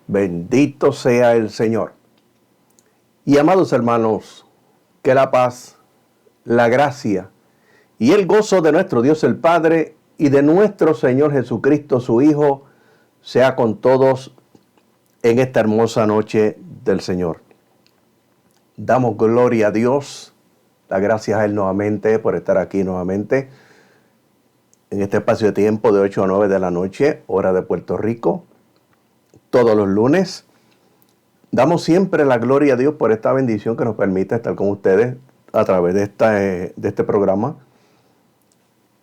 Bendito sea el Señor. Y amados hermanos, que la paz, la gracia y el gozo de nuestro Dios el Padre y de nuestro Señor Jesucristo, su Hijo, sea con todos en esta hermosa noche del Señor. Damos gloria a Dios, las gracias a Él nuevamente por estar aquí nuevamente en este espacio de tiempo de 8 a 9 de la noche, hora de Puerto Rico, todos los lunes. Damos siempre la gloria a Dios por esta bendición que nos permite estar con ustedes a través de este programa.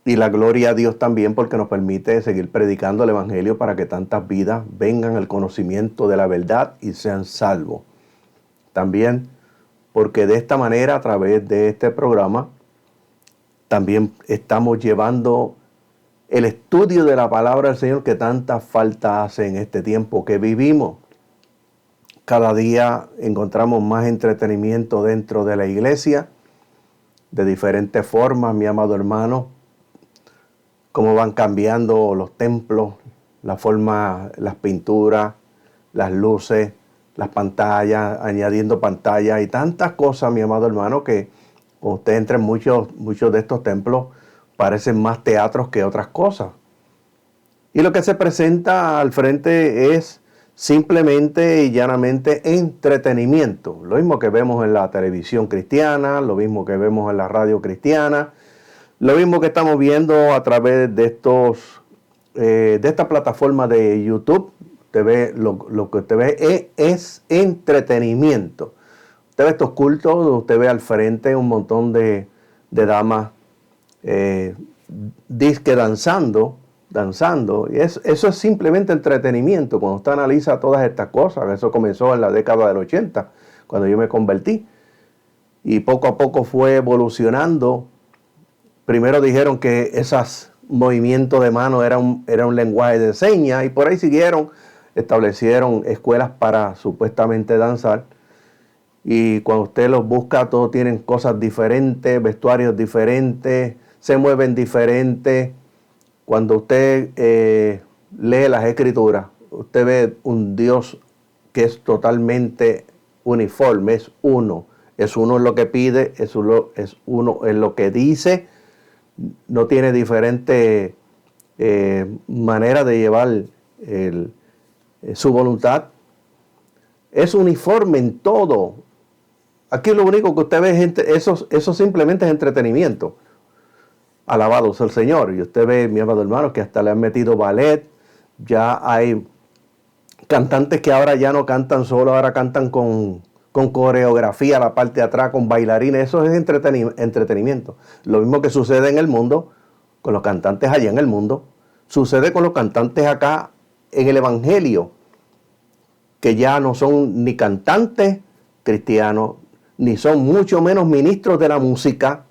Y la gloria a Dios también porque nos permite seguir predicando el Evangelio para que tantas vidas vengan al conocimiento de la verdad y sean salvos. También porque de esta manera, a través de este programa, también estamos llevando el estudio de la palabra del Señor que tanta falta hace en este tiempo que vivimos. Cada día encontramos más entretenimiento dentro de la iglesia, de diferentes formas, mi amado hermano, cómo van cambiando los templos, la forma, las pinturas, las luces, las pantallas, añadiendo pantallas y tantas cosas, mi amado hermano, que cuando usted entra en muchos de estos templos, parecen más teatros que otras cosas. Y lo que se presenta al frente es simplemente y llanamente entretenimiento. Lo mismo que vemos en la televisión cristiana, lo mismo que vemos en la radio cristiana, lo mismo que estamos viendo a través de esta plataforma de YouTube. Usted ve, lo que usted ve es entretenimiento. Usted ve estos cultos, usted ve al frente un montón de damas disque danzando, y eso es simplemente entretenimiento. Cuando usted analiza todas estas cosas, eso comenzó en la década del 80, cuando yo me convertí, y poco a poco fue evolucionando. Primero dijeron que esos movimientos de mano era un lenguaje de señas, y por ahí siguieron, establecieron escuelas para supuestamente danzar. Y cuando usted los busca, todos tienen cosas diferentes, vestuarios diferentes, se mueven diferentes. Cuando usted lee las escrituras, usted ve un Dios que es totalmente uniforme, es uno. Es uno en lo que pide, es uno en lo que dice. No tiene diferente manera de llevar su voluntad. Es uniforme en todo. Aquí lo único que usted ve es eso simplemente es entretenimiento. Alabado sea el Señor. Y usted ve, mi amado hermano, que hasta le han metido ballet. Ya hay cantantes que ahora ya no cantan solo, ahora cantan con coreografía, la parte de atrás, con bailarines. Eso es entretenimiento. Lo mismo que sucede en el mundo, con los cantantes allá en el mundo, sucede con los cantantes acá en el Evangelio, que ya no son ni cantantes cristianos, ni son mucho menos ministros de la música,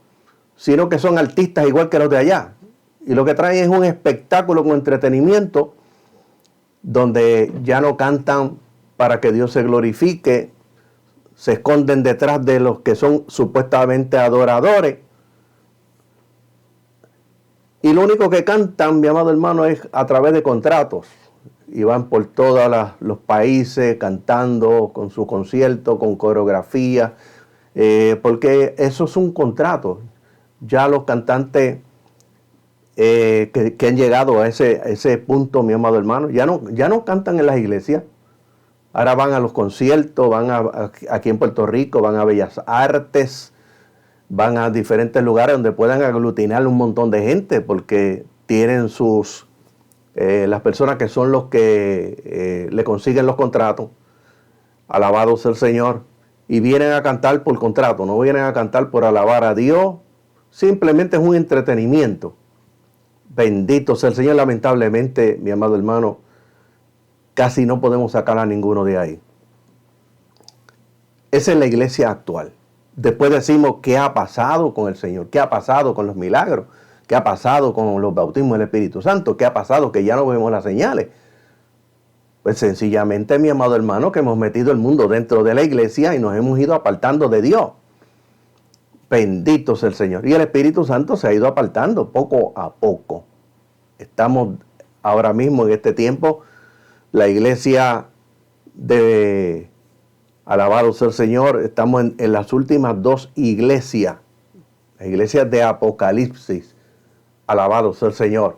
sino que son artistas igual que los de allá. Y lo que traen es un espectáculo con entretenimiento, donde ya no cantan para que Dios se glorifique, se esconden detrás de los que son supuestamente adoradores. Y lo único que cantan, mi amado hermano, es a través de contratos. Y van por todos los países cantando con su concierto, con coreografía, porque eso es un contrato. Ya los cantantes que han llegado a ese punto, mi amado hermano, ya no cantan en las iglesias. Ahora van a los conciertos, aquí en Puerto Rico, van a Bellas Artes, van a diferentes lugares donde puedan aglutinar un montón de gente, porque tienen las personas que son los que le consiguen los contratos. Alabado sea el Señor. Y vienen a cantar por contrato, no vienen a cantar por alabar a Dios. Simplemente es un entretenimiento. Bendito sea el Señor. Lamentablemente, mi amado hermano, casi no podemos sacar a ninguno de ahí. Esa es la iglesia actual. Después decimos, ¿qué ha pasado con el Señor? ¿Qué ha pasado con los milagros? ¿Qué ha pasado con los bautismos del Espíritu Santo? ¿Qué ha pasado que ya no vemos las señales? Pues sencillamente, mi amado hermano, que hemos metido el mundo dentro de la iglesia y nos hemos ido apartando de Dios. Bendito sea el Señor. Y el Espíritu Santo se ha ido apartando poco a poco. Estamos ahora mismo en este tiempo, la iglesia de, alabado sea el Señor, estamos en las últimas dos iglesias, las iglesias de Apocalipsis, alabado sea el Señor.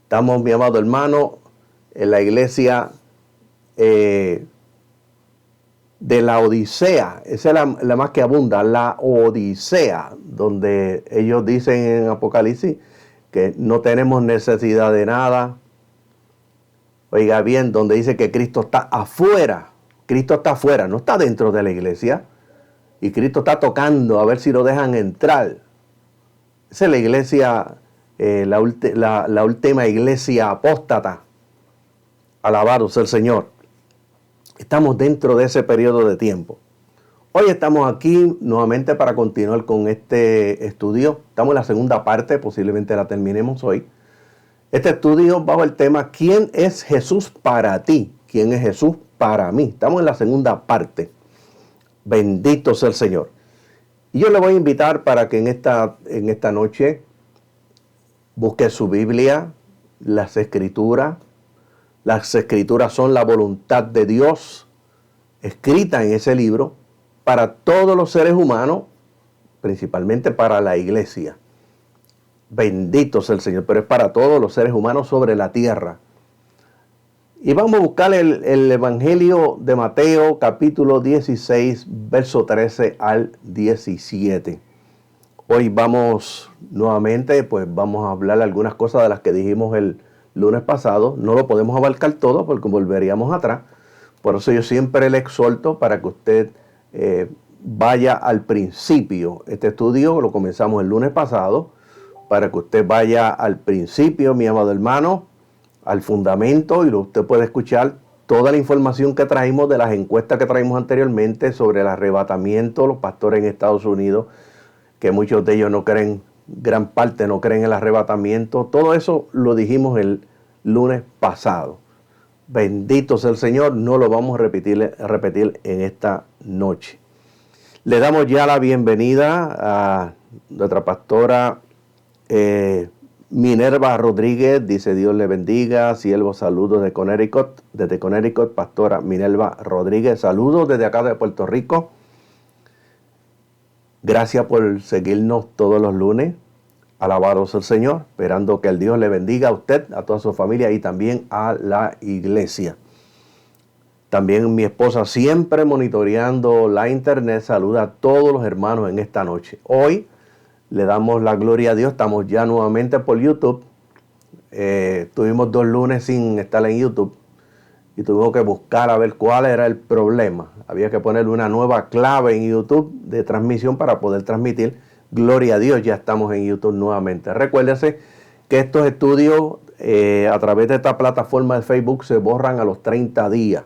Estamos, mi amado hermano, en la iglesia de la Odisea. Esa es la más que abunda, la Odisea, donde ellos dicen en Apocalipsis que no tenemos necesidad de nada. Oiga bien, donde dice que Cristo está afuera. Cristo está afuera, no está dentro de la iglesia. Y Cristo está tocando a ver si lo dejan entrar. Esa es la iglesia, la última iglesia apóstata. Alabado sea el Señor. Estamos dentro de ese periodo de tiempo. Hoy estamos aquí nuevamente para continuar con este estudio. Estamos en la segunda parte, posiblemente la terminemos hoy. Este estudio bajo el tema ¿Quién es Jesús para ti? ¿Quién es Jesús para mí? Estamos en la segunda parte. Bendito sea el Señor. Y yo le voy a invitar para que en esta noche busque su Biblia, las Escrituras. Las Escrituras son la voluntad de Dios escrita en ese libro para todos los seres humanos, principalmente para la iglesia. Bendito sea el Señor, pero es para todos los seres humanos sobre la tierra. Y vamos a buscar el Evangelio de Mateo, capítulo 16, verso 13 al 17. Hoy vamos nuevamente, pues vamos a hablar algunas cosas de las que dijimos el lunes pasado. No lo podemos abarcar todo porque volveríamos atrás. Por eso yo siempre le exhorto para que usted vaya al principio. Este estudio lo comenzamos el lunes pasado. Para que usted vaya al principio, mi amado hermano, al fundamento, y usted puede escuchar toda la información que traímos de las encuestas que traímos anteriormente sobre el arrebatamiento, los pastores en Estados Unidos, que muchos de ellos no creen, gran parte no creen en el arrebatamiento. Todo eso lo dijimos el lunes pasado. Bendito sea el Señor, no lo vamos a repetir en esta noche. Le damos ya la bienvenida a nuestra pastora Minerva Rodríguez. Dice Dios le bendiga, siervo, saludos de Connecticut, desde Connecticut, pastora Minerva Rodríguez, saludos desde acá de Puerto Rico. Gracias por seguirnos todos los lunes. Alabado sea el Señor, esperando que el Dios le bendiga a usted, a toda su familia y también a la iglesia. También mi esposa, siempre monitoreando la internet, saluda a todos los hermanos en esta noche. Hoy le damos la gloria a Dios, estamos ya nuevamente por YouTube. Tuvimos 2 lunes sin estar en YouTube y tuvimos que buscar a ver cuál era el problema. Había que poner una nueva clave en YouTube de transmisión para poder transmitir. Gloria a Dios, ya estamos en YouTube nuevamente. Recuérdese que estos estudios a través de esta plataforma de Facebook se borran a los 30 días.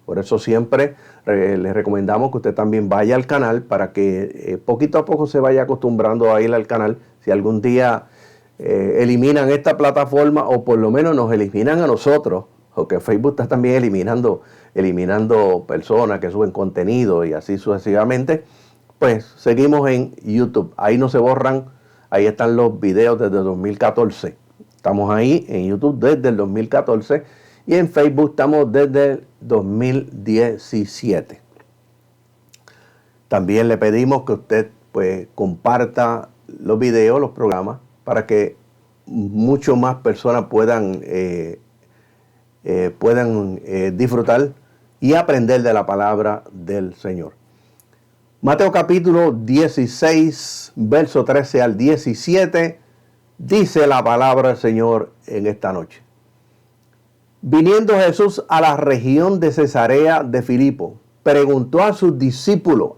Por eso siempre les recomendamos que usted también vaya al canal para que poquito a poco se vaya acostumbrando a ir al canal. Si algún día eliminan esta plataforma o por lo menos nos eliminan a nosotros, porque Facebook está también eliminando personas que suben contenido y así sucesivamente, pues seguimos en YouTube. Ahí no se borran, ahí están los videos desde 2014. Estamos ahí en YouTube desde el 2014 y en Facebook estamos desde el 2017. También le pedimos que usted pues comparta los videos, los programas, para que mucho más personas puedan disfrutar y aprender de la palabra del Señor. Mateo capítulo 16, verso 13 al 17, dice la palabra del Señor en esta noche. Viniendo Jesús a la región de Cesarea de Filipo, preguntó a sus discípulos,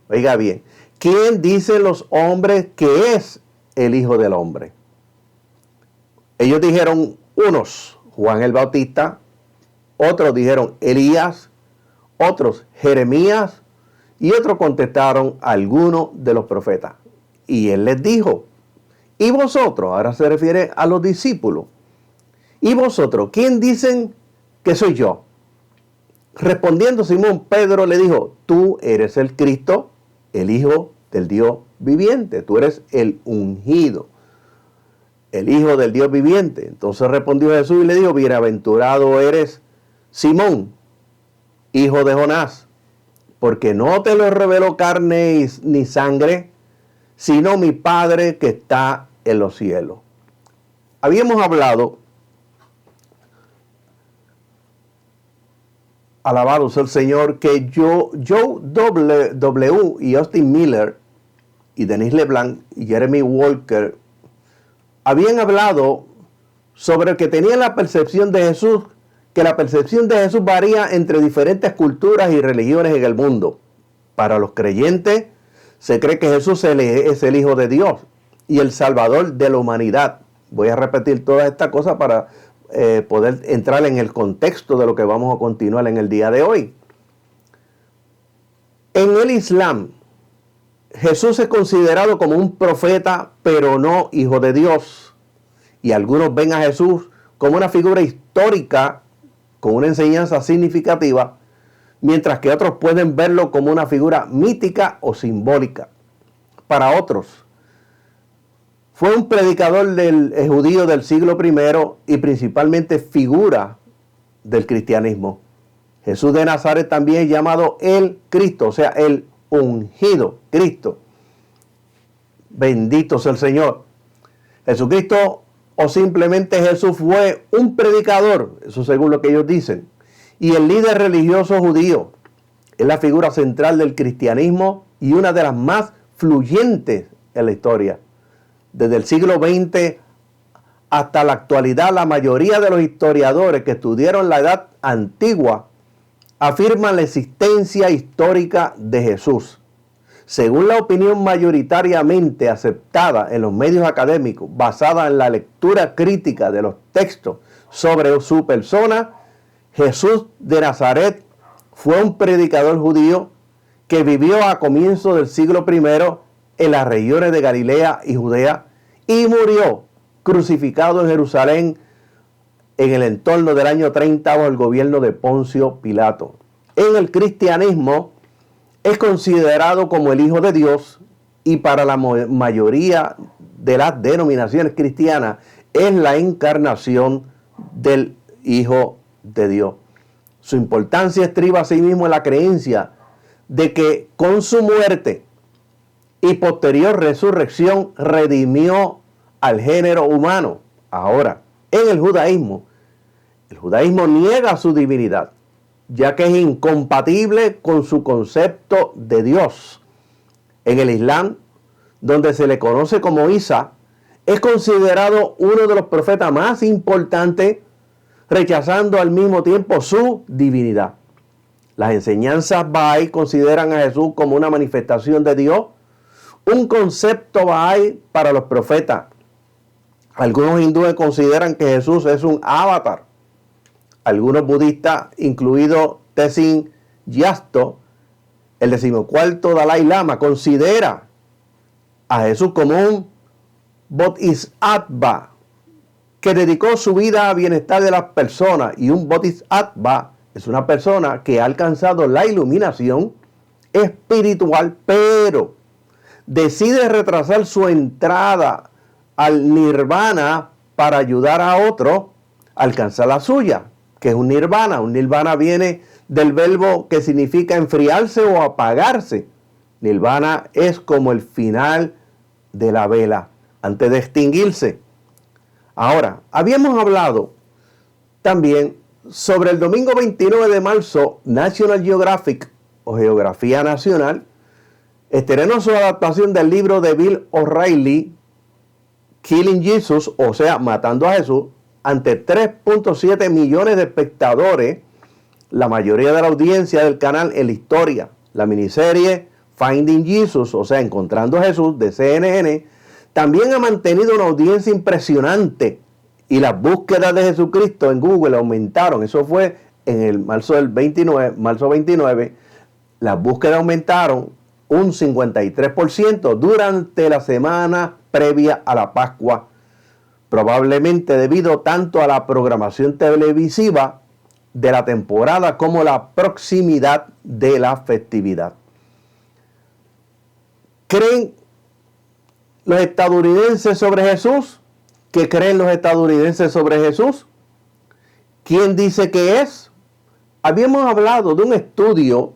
oiga bien, ¿quién dicen los hombres que es el Hijo del Hombre? Ellos dijeron unos, Juan el Bautista, otros dijeron Elías, otros Jeremías, y otros contestaron algunos de los profetas. Y él les dijo, ¿y vosotros? Ahora se refiere a los discípulos. ¿Y vosotros? ¿Quién dicen que soy yo? Respondiendo Simón, Pedro le dijo, tú eres el Cristo, el Hijo del Dios viviente. Tú eres el ungido, el Hijo del Dios viviente. Entonces respondió Jesús y le dijo, bienaventurado eres Simón, hijo de Jonás, porque no te lo reveló carne ni sangre, sino mi Padre que está en los cielos. Habíamos hablado, alabado sea el Señor, que Joe W. y Austin Miller y Denis LeBlanc y Jeremy Walker habían hablado sobre que tenían la percepción de Jesús, que la percepción de Jesús varía entre diferentes culturas y religiones en el mundo. Para los creyentes, se cree que Jesús es el Hijo de Dios y el Salvador de la humanidad. Voy a repetir todas estas cosas para poder entrar en el contexto de lo que vamos a continuar en el día de hoy. En el Islam, Jesús es considerado como un profeta, pero no Hijo de Dios. Y algunos ven a Jesús como una figura histórica con una enseñanza significativa, mientras que otros pueden verlo como una figura mítica o simbólica. Para otros, fue un predicador judío del siglo I y principalmente figura del cristianismo. Jesús de Nazaret también es llamado el Cristo, o sea, el ungido Cristo. Bendito sea el Señor. Jesucristo o simplemente Jesús fue un predicador, eso según lo que ellos dicen, y el líder religioso judío. Es la figura central del cristianismo y una de las más fluyentes en la historia. Desde el siglo XX hasta la actualidad, la mayoría de los historiadores que estudiaron la Edad Antigua afirman la existencia histórica de Jesús. Según la opinión mayoritariamente aceptada en los medios académicos, basada en la lectura crítica de los textos sobre su persona, Jesús de Nazaret fue un predicador judío que vivió a comienzos del siglo I en las regiones de Galilea y Judea y murió crucificado en Jerusalén en el entorno del año 30 bajo el gobierno de Poncio Pilato. En el cristianismo es considerado como el Hijo de Dios y para la mayoría de las denominaciones cristianas es la encarnación del Hijo de Dios. Su importancia estriba asimismo en la creencia de que con su muerte y posterior resurrección redimió al género humano. Ahora, en el judaísmo niega su divinidad, ya que es incompatible con su concepto de Dios. En el Islam, donde se le conoce como Isa, es considerado uno de los profetas más importantes, rechazando al mismo tiempo su divinidad. Las enseñanzas Bahá'í consideran a Jesús como una manifestación de Dios, un concepto Bahá'í para los profetas. Algunos hindúes consideran que Jesús es un avatar. Algunos budistas, incluido Tenzin Gyatso, el 14º Dalai Lama, considera a Jesús como un bodhisattva que dedicó su vida al bienestar de las personas. Y un bodhisattva es una persona que ha alcanzado la iluminación espiritual, pero decide retrasar su entrada al nirvana para ayudar a otro a alcanzar la suya, que es un nirvana. Un nirvana viene del verbo que significa enfriarse o apagarse. Nirvana es como el final de la vela, antes de extinguirse. Ahora, habíamos hablado también sobre el domingo 29 de marzo, National Geographic o Geografía Nacional estrenó su adaptación del libro de Bill O'Reilly, Killing Jesus, o sea, Matando a Jesús, ante 3.7 millones de espectadores, la mayoría de la audiencia del canal en la historia. La miniserie Finding Jesus, o sea, Encontrando a Jesús, de CNN, también ha mantenido una audiencia impresionante y las búsquedas de Jesucristo en Google aumentaron. Eso fue en el marzo 29, las búsquedas aumentaron un 53% durante la semana previa a la Pascua, probablemente debido tanto a la programación televisiva de la temporada como la proximidad de la festividad. ¿Creen los estadounidenses sobre Jesús? ¿Qué creen los estadounidenses sobre Jesús? ¿Quién dice que es? Habíamos hablado de un estudio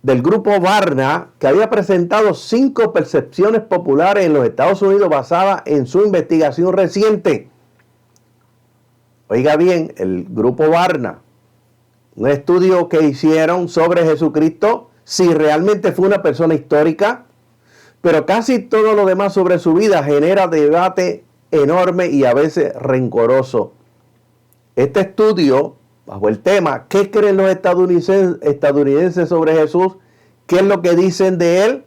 del grupo Barna que había presentado 5 percepciones populares en los Estados Unidos basadas en su investigación reciente. Oiga bien, el grupo Barna, un estudio que hicieron sobre Jesucristo, si realmente fue una persona histórica, pero casi todo lo demás sobre su vida genera debate enorme y a veces rencoroso. Este estudio, bajo el tema, ¿qué creen los estadounidenses sobre Jesús? ¿Qué es lo que dicen de él?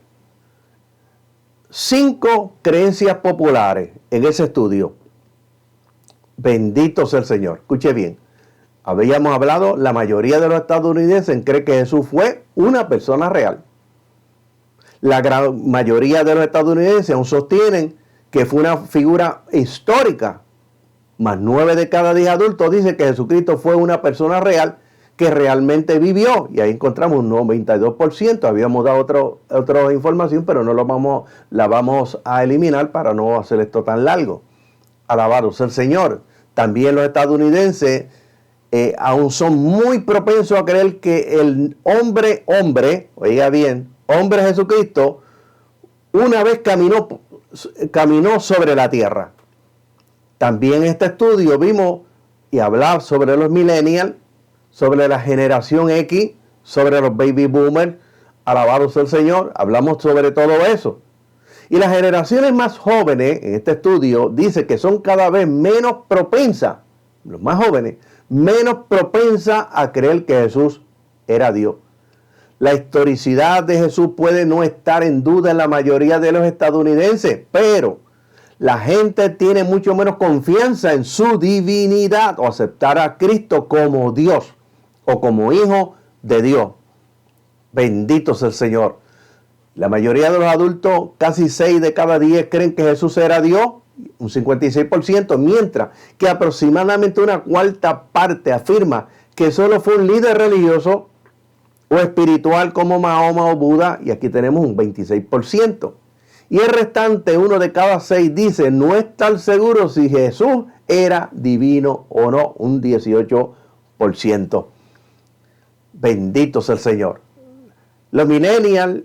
5 creencias populares en ese estudio. Bendito sea el Señor. Escuche bien. Habíamos hablado, la mayoría de los estadounidenses cree que Jesús fue una persona real. La gran mayoría de los estadounidenses aún sostienen que fue una figura histórica. Más 9 de cada 10 adultos dicen que Jesucristo fue una persona real que realmente vivió. Y ahí encontramos un 92%. Habíamos dado otra información, pero no la vamos a eliminar para no hacer esto tan largo. Alabado sea el Señor. También los estadounidenses aún son muy propensos a creer que el hombre, oiga bien, hombre Jesucristo, una vez caminó sobre la tierra. También en este estudio vimos y hablaba sobre los millennials, sobre la generación X, sobre los baby boomers. Alabado sea el Señor. Hablamos sobre todo eso. Y las generaciones más jóvenes, en este estudio, dice que son cada vez menos propensas, los más jóvenes, menos propensas a creer que Jesús era Dios. La historicidad de Jesús puede no estar en duda en la mayoría de los estadounidenses, pero la gente tiene mucho menos confianza en su divinidad o aceptar a Cristo como Dios o como Hijo de Dios. Bendito sea el Señor. La mayoría de los adultos, casi 6 de cada 10, creen que Jesús era Dios, un 56%, mientras que aproximadamente una cuarta parte afirma que solo fue un líder religioso o espiritual como Mahoma o Buda, y aquí tenemos un 26%. Y el restante, 1 de cada 6, dice no estar seguro si Jesús era divino o no, un 18%. Bendito sea el Señor. Los millennials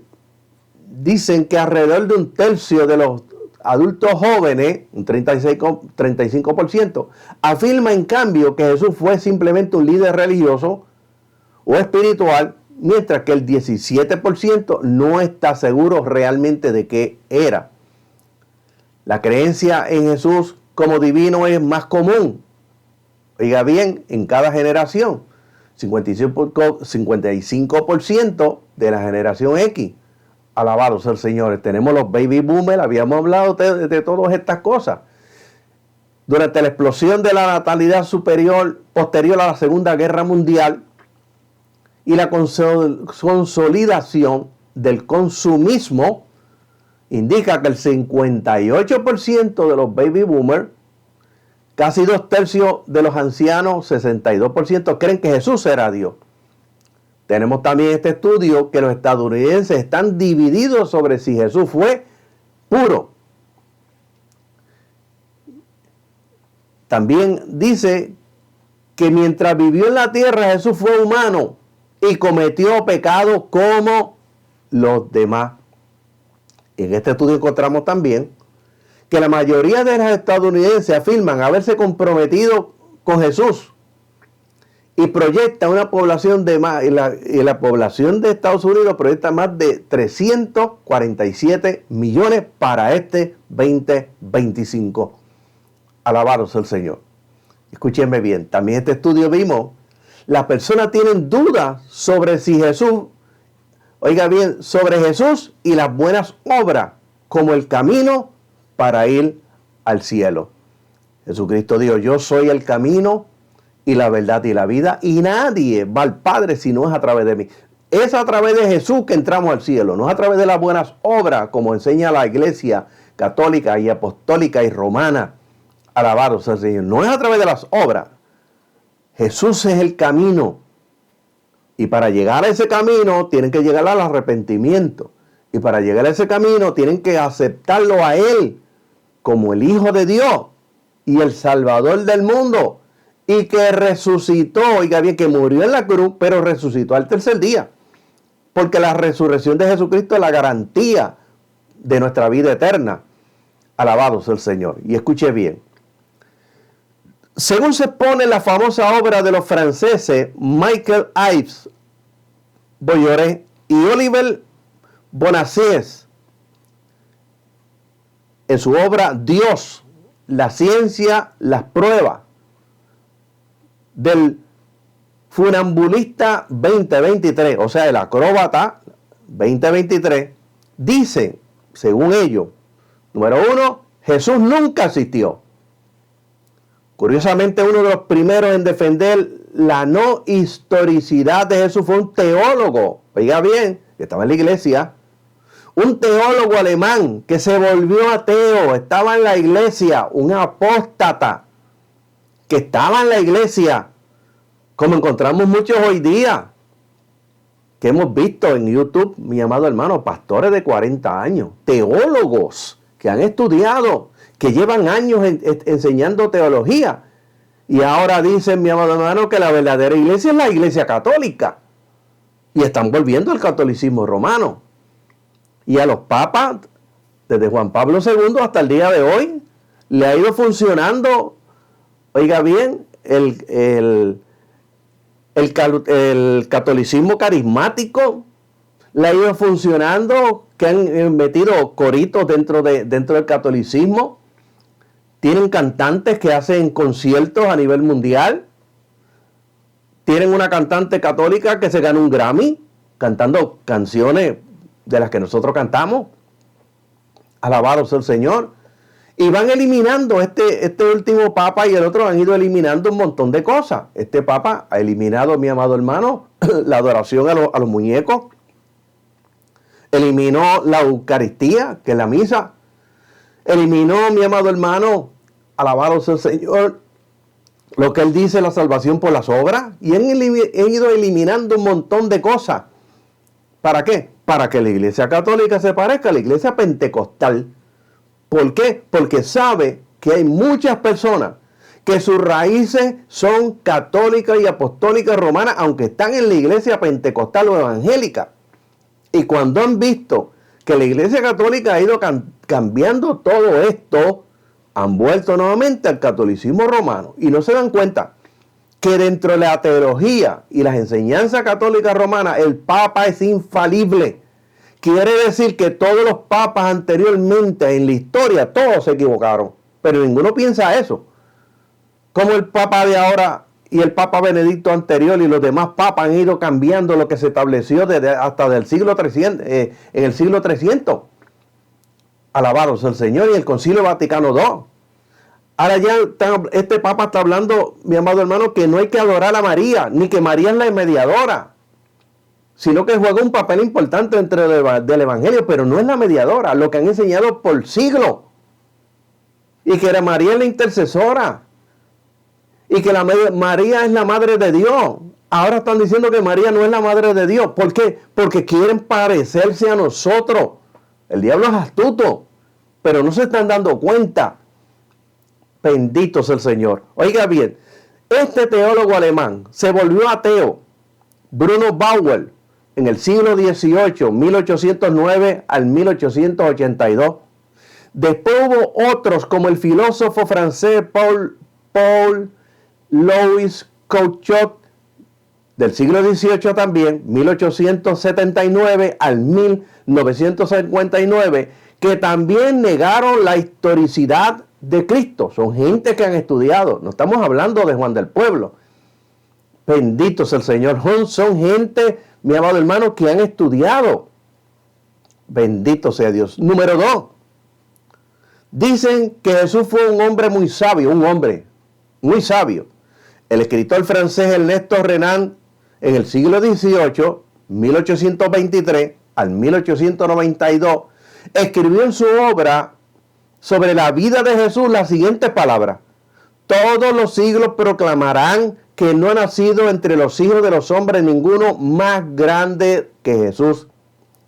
dicen que alrededor de un tercio de los adultos jóvenes, un 35%, afirma en cambio que Jesús fue simplemente un líder religioso o espiritual, mientras que el 17% no está seguro realmente de qué era. La creencia en Jesús como divino es más común, oiga bien, en cada generación. 55% de la generación X. Alabado sea el Señor. Tenemos los baby boomers, habíamos hablado de todas estas cosas. Durante la explosión de la natalidad posterior a la Segunda Guerra Mundial y la consolidación del consumismo, indica que el 58% de los baby boomers, casi 2/3 de los ancianos, 62%, creen que Jesús era Dios. Tenemos también este estudio que los estadounidenses están divididos sobre si Jesús fue puro. También dice que mientras vivió en la tierra Jesús fue humano y cometió pecados como los demás. En este estudio encontramos también que la mayoría de los estadounidenses afirman haberse comprometido con Jesús y proyecta una población de más, y la población de Estados Unidos proyecta más de 347 millones para este 2025. Alabado sea el Señor. Escúchenme bien, también este estudio vimos, las personas tienen dudas sobre si Jesús, oiga bien, sobre Jesús y las buenas obras como el camino para ir al cielo. Jesucristo dijo, yo soy el camino y la verdad y la vida, y nadie va al Padre si no es a través de mí. Es a través de Jesús que entramos al cielo, no es a través de las buenas obras, como enseña la Iglesia católica y apostólica y romana. Alabado sea el Señor. No es a través de las obras. Jesús es el camino. Y para llegar a ese camino, tienen que llegar al arrepentimiento. Y para llegar a ese camino, tienen que aceptarlo a Él como el Hijo de Dios y el Salvador del mundo. y que resucitó, oiga bien, que murió en la cruz, pero resucitó al tercer día. Porque la resurrección de Jesucristo es la garantía de nuestra vida eterna. Alabado sea el Señor. Y escuche bien. Según se expone en la famosa obra de los franceses Michel Ives Bolloré y Olivier Bonacieux, en su obra Dios, la ciencia, las pruebas, del funambulista 2023, o sea, el acróbata 2023, dice, según ellos, número 1, Jesús nunca existió. Curiosamente, uno de los primeros en defender la no historicidad de Jesús fue un teólogo, oiga bien, que estaba en la iglesia, un teólogo alemán que se volvió ateo, estaba en la iglesia, un apóstata que estaba en la iglesia, como encontramos muchos hoy día, que hemos visto en YouTube, mi amado hermano, pastores de 40 años, teólogos que han estudiado, que llevan años enseñando teología, y ahora dicen, mi amado hermano, que la verdadera iglesia es la iglesia católica, y están volviendo al catolicismo romano. Y a los papas, desde Juan Pablo II hasta el día de hoy, le ha ido funcionando, oiga bien, el catolicismo carismático, le ha ido funcionando, que han metido coritos dentro del catolicismo. Tienen cantantes que hacen conciertos a nivel mundial. Tienen una cantante católica que se gana un Grammy cantando canciones de las que nosotros cantamos. Alabado sea el Señor. Y van eliminando este último papa y el otro han ido eliminando un montón de cosas. Este papa ha eliminado, mi amado hermano, la adoración a los muñecos. Eliminó la Eucaristía, que es la misa. Eliminó, mi amado hermano, alabado sea el Señor, lo que él dice, la salvación por las obras. Y han ido eliminando un montón de cosas. ¿Para qué? Para que la iglesia católica se parezca a la iglesia pentecostal. ¿Por qué? Porque sabe que hay muchas personas que sus raíces son católicas y apostólicas romanas, aunque están en la iglesia pentecostal o evangélica. Y cuando han visto que la iglesia católica ha ido cambiando todo esto, han vuelto nuevamente al catolicismo romano. Y no se dan cuenta que dentro de la teología y las enseñanzas católicas romanas, el papa es infalible. Quiere decir que todos los papas anteriormente en la historia, todos se equivocaron. Pero ninguno piensa eso. Como el papa de ahora y el papa Benedicto anterior y los demás papas han ido cambiando lo que se estableció hasta del siglo 300, en el siglo 300. Alabado sea el Señor, y el Concilio Vaticano II. Ahora ya este papa está hablando, mi amado hermano, que no hay que adorar a María, ni que María es la mediadora, sino que juega un papel importante dentro del Evangelio, pero no es la mediadora, lo que han enseñado por siglos. Y que María es la intercesora. Y que María es la madre de Dios. Ahora están diciendo que María no es la madre de Dios. ¿Por qué? Porque quieren parecerse a nosotros. El diablo es astuto, pero no se están dando cuenta. Bendito sea el Señor. Oiga bien, este teólogo alemán se volvió ateo, Bruno Bauer, en el siglo XVIII, 1809 al 1882. Después hubo otros como el filósofo francés Paul Louis Couchot, del siglo XVIII también, 1879 al 1959, que también negaron la historicidad de Cristo. Son gente que han estudiado, no estamos hablando de Juan del Pueblo. Bendito sea el Señor. Son gente, mi amado hermano, que han estudiado. Bendito sea Dios. Número 2. Dicen que Jesús fue un hombre muy sabio, un hombre muy sabio. El escritor francés Ernesto Renan, en el siglo XVIII, 1823 al 1892, escribió en su obra sobre la vida de Jesús las siguientes palabras: todos los siglos proclamarán que no ha nacido entre los hijos de los hombres ninguno más grande que Jesús.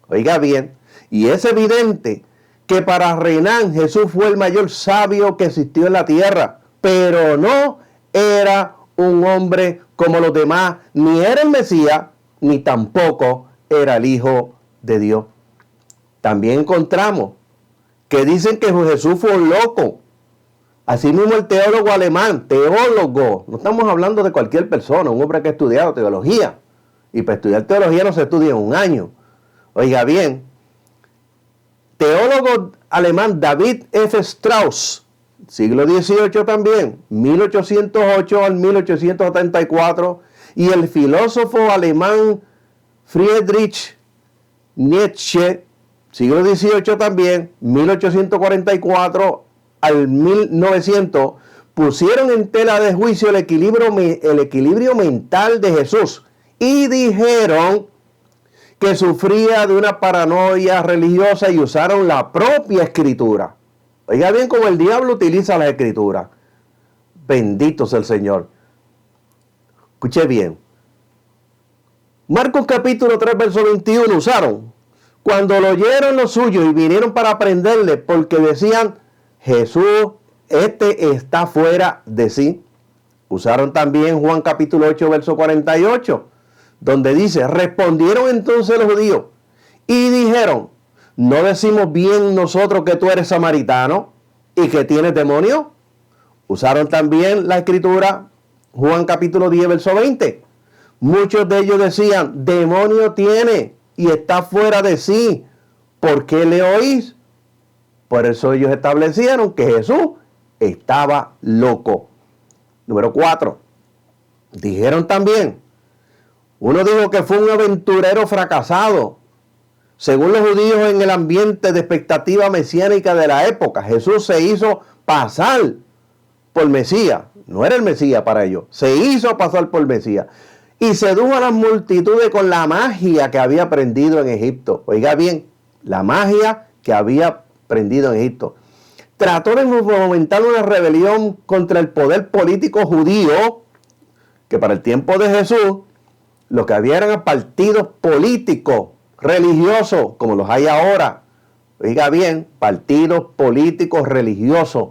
Oiga bien, y es evidente que para Renan Jesús fue el mayor sabio que existió en la tierra, pero no era un hombre como los demás, ni era el Mesías, ni tampoco era el Hijo de Dios. También encontramos que dicen que Jesús fue un loco. Así mismo el teólogo alemán, teólogo, no estamos hablando de cualquier persona, un hombre que ha estudiado teología. Y para estudiar teología no se estudia en un año. Oiga bien, teólogo alemán David F. Strauss, siglo XVIII también, 1808 al 1874, y el filósofo alemán Friedrich Nietzsche, siglo XVIII también, 1844 al 1900, pusieron en tela de juicio el equilibrio mental de Jesús y dijeron que sufría de una paranoia religiosa y usaron la propia escritura. Oiga bien cómo el diablo utiliza la escritura. Bendito sea el Señor. Escuche bien. Marcos capítulo 3, verso 21 usaron. Cuando lo oyeron los suyos y vinieron para prenderle porque decían, Jesús, está fuera de sí. Usaron también Juan capítulo 8, verso 48, donde dice, respondieron entonces los judíos y dijeron, ¿no decimos bien nosotros que tú eres samaritano y que tienes demonio? Usaron también la escritura, Juan capítulo 10, verso 20. Muchos de ellos decían, demonio tiene y está fuera de sí. ¿Por qué le oís? Por eso ellos establecieron que Jesús estaba loco. Número 4. Dijeron también, uno dijo que fue un aventurero fracasado. Según los judíos, en el ambiente de expectativa mesiánica de la época, Jesús se hizo pasar por Mesías. No era el Mesías para ellos. Se hizo pasar por Mesías. Y sedujo a las multitudes con la magia que había aprendido en Egipto. Oiga bien, la magia que había aprendido en Egipto. Trató de fomentar una rebelión contra el poder político judío, que para el tiempo de Jesús, lo que había eran partidos políticos, religiosos, como los hay ahora. Oiga bien, partidos políticos religiosos.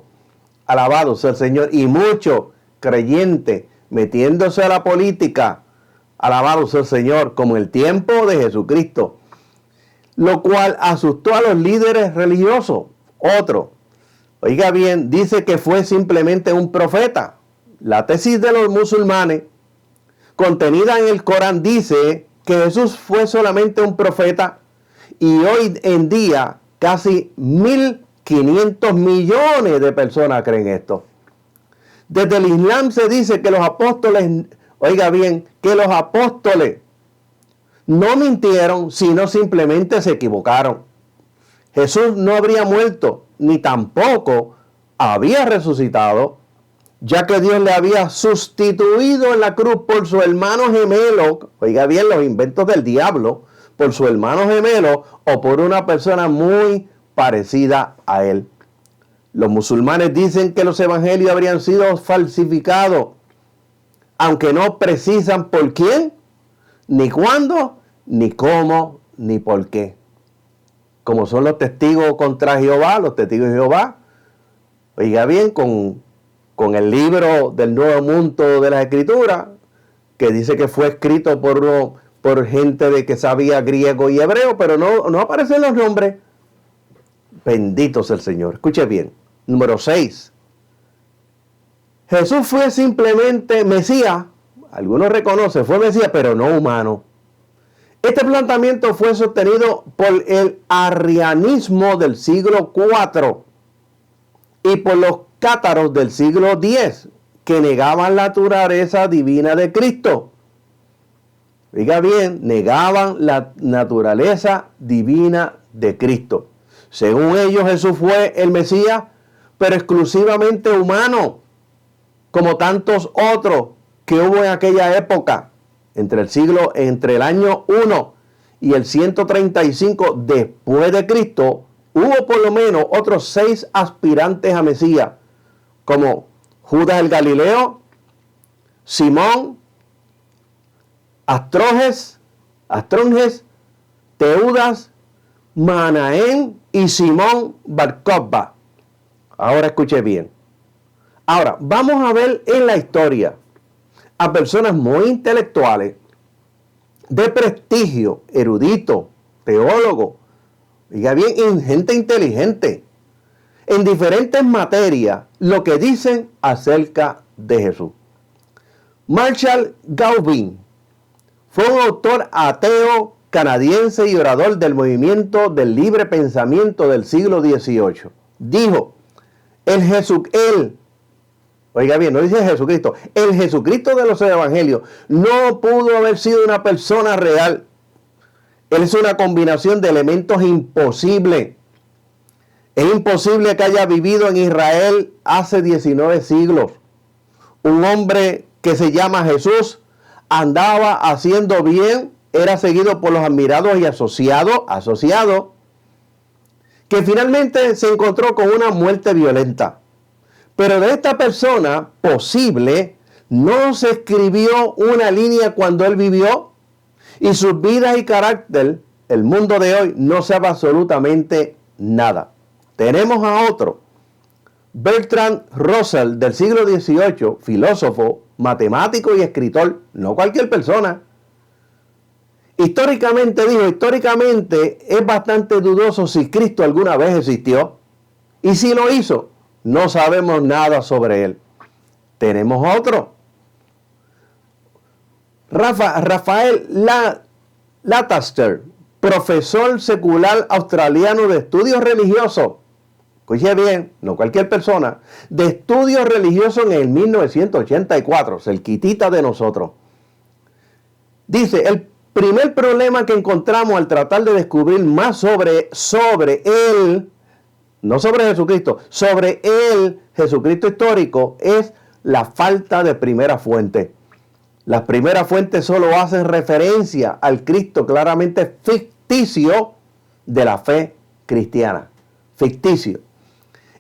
Alabado sea el Señor. Y muchos creyentes metiéndose a la política. Alabado sea el Señor, como en el tiempo de Jesucristo. Lo cual asustó a los líderes religiosos. Otro, oiga bien, dice que fue simplemente un profeta. La tesis de los musulmanes, contenida en el Corán, dice que Jesús fue solamente un profeta y hoy en día casi 1.500 millones de personas creen esto. Desde el Islam se dice que los apóstoles, oiga bien, que los apóstoles no mintieron, sino simplemente se equivocaron. Jesús no habría muerto, ni tampoco había resucitado, ya que Dios le había sustituido en la cruz por su hermano gemelo, oiga bien los inventos del diablo, por su hermano gemelo o por una persona muy parecida a él. Los musulmanes dicen que los evangelios habrían sido falsificados, aunque no precisan por quién, ni cuándo, ni cómo, ni por qué. Como son los testigos contra Jehová, los testigos de Jehová, oiga bien, con el libro del Nuevo Mundo de las Escrituras, que dice que fue escrito por gente de que sabía griego y hebreo, pero no aparecen los nombres. Bendito sea el Señor. Escuche bien. Número 6. Jesús fue simplemente Mesías. Algunos reconocen, fue Mesías, pero no humano. Este planteamiento fue sostenido por el arrianismo del siglo IV y por los cátaros del siglo X, que negaban la naturaleza divina de Cristo. Oiga bien, negaban la naturaleza divina de Cristo. Según ellos, Jesús fue el Mesías, pero exclusivamente humano, como tantos otros que hubo en aquella época, entre el año 1 y el 135 después de Cristo, hubo por lo menos otros 6 aspirantes a Mesías, como Judas el Galileo, Simón, Astronges, Teudas, Manaén y Simón Bar-Cobba. Ahora escuche bien. Ahora, vamos a ver en la historia a personas muy intelectuales, de prestigio, eruditos, teólogos, diga bien, gente inteligente, en diferentes materias, lo que dicen acerca de Jesús. Marshall Gauvin fue un autor ateo canadiense y orador del movimiento del libre pensamiento del siglo XVIII. Dijo, oiga bien, no dice Jesucristo, el Jesucristo de los evangelios no pudo haber sido una persona real. Él es una combinación de elementos imposibles. Es imposible que haya vivido en Israel hace 19 siglos. Un hombre que se llama Jesús andaba haciendo bien, era seguido por los admirados y asociados, que finalmente se encontró con una muerte violenta. Pero de esta persona posible no se escribió una línea cuando él vivió, y sus vidas y carácter, el mundo de hoy no sabe absolutamente nada. Tenemos a otro, Bertrand Russell, del siglo XVIII, filósofo, matemático y escritor, no cualquier persona. Históricamente es bastante dudoso si Cristo alguna vez existió, y si lo hizo, no sabemos nada sobre él. Tenemos otro, Rafael Lancaster, profesor secular australiano de estudios religiosos. Escuche bien, no cualquier persona, de estudios religiosos en el 1984, cerquitita de nosotros. Dice, el primer problema que encontramos al tratar de descubrir más sobre él, no sobre Jesucristo, sobre el Jesucristo histórico, es la falta de primera fuente. Las primeras fuentes solo hacen referencia al Cristo claramente ficticio de la fe cristiana. Ficticio.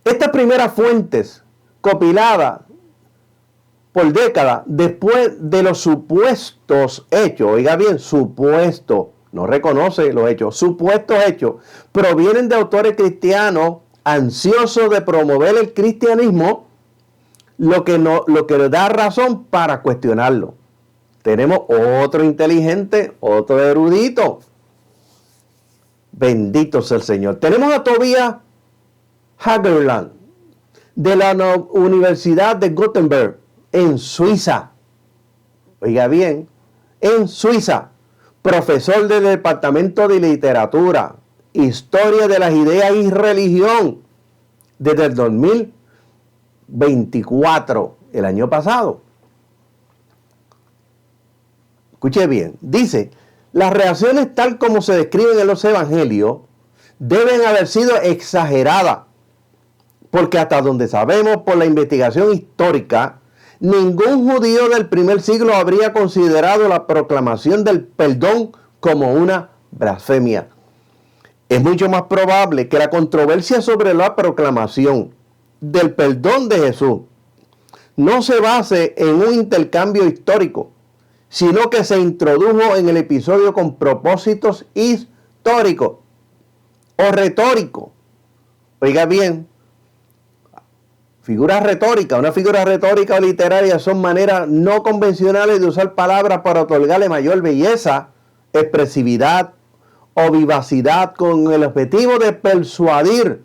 Estas primeras fuentes, compiladas por décadas después de los supuestos hechos, oiga bien, supuesto, no reconoce los hechos, supuestos hechos, provienen de autores cristianos ansiosos de promover el cristianismo, lo que le da razón para cuestionarlo. Tenemos otro inteligente, otro erudito. Bendito sea el Señor. Tenemos a Tobias Hagerland, de la Universidad de Göteborg, en Suiza. Oiga bien, en Suiza, profesor del Departamento de Literatura, Historia de las Ideas y Religión, desde el 2024, el año pasado. Escuche bien, dice, las reacciones tal como se describen en los evangelios deben haber sido exageradas, porque hasta donde sabemos por la investigación histórica, ningún judío del primer siglo habría considerado la proclamación del perdón como una blasfemia. Es mucho más probable que la controversia sobre la proclamación del perdón de Jesús no se base en un intercambio histórico, sino que se introdujo en el episodio con propósitos históricos o retóricos. Oiga bien, una figura retórica o literaria son maneras no convencionales de usar palabras para otorgarle mayor belleza, expresividad o vivacidad con el objetivo de persuadir,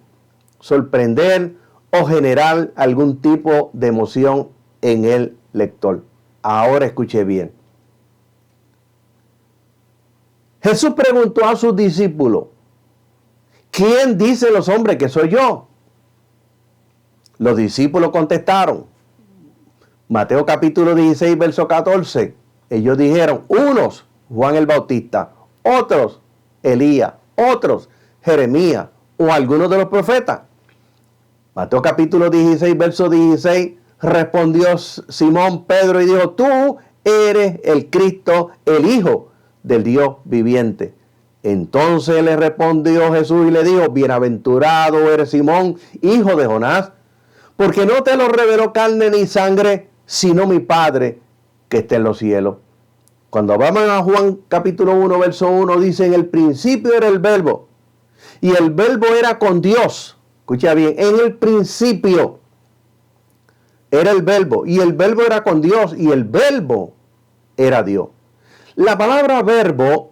sorprender o generar algún tipo de emoción en el lector. Ahora escuche bien. Jesús preguntó a sus discípulos, ¿quién dicen los hombres que soy yo? Los discípulos contestaron, Mateo capítulo 16, verso 14. Ellos dijeron, unos, Juan el Bautista, otros, Elías, otros, Jeremías o algunos de los profetas. Mateo capítulo 16, verso 16, respondió Simón Pedro y dijo, tú eres el Cristo, el Hijo del Dios viviente. Entonces le respondió Jesús y le dijo, bienaventurado eres Simón, hijo de Jonás, porque no te lo reveló carne ni sangre, sino mi Padre que está en los cielos. Cuando vamos a Juan capítulo 1, verso 1, dice, en el principio era el verbo, y el verbo era con Dios. Escucha bien, en el principio. era el verbo, y el verbo era con Dios, y el verbo era Dios. La palabra verbo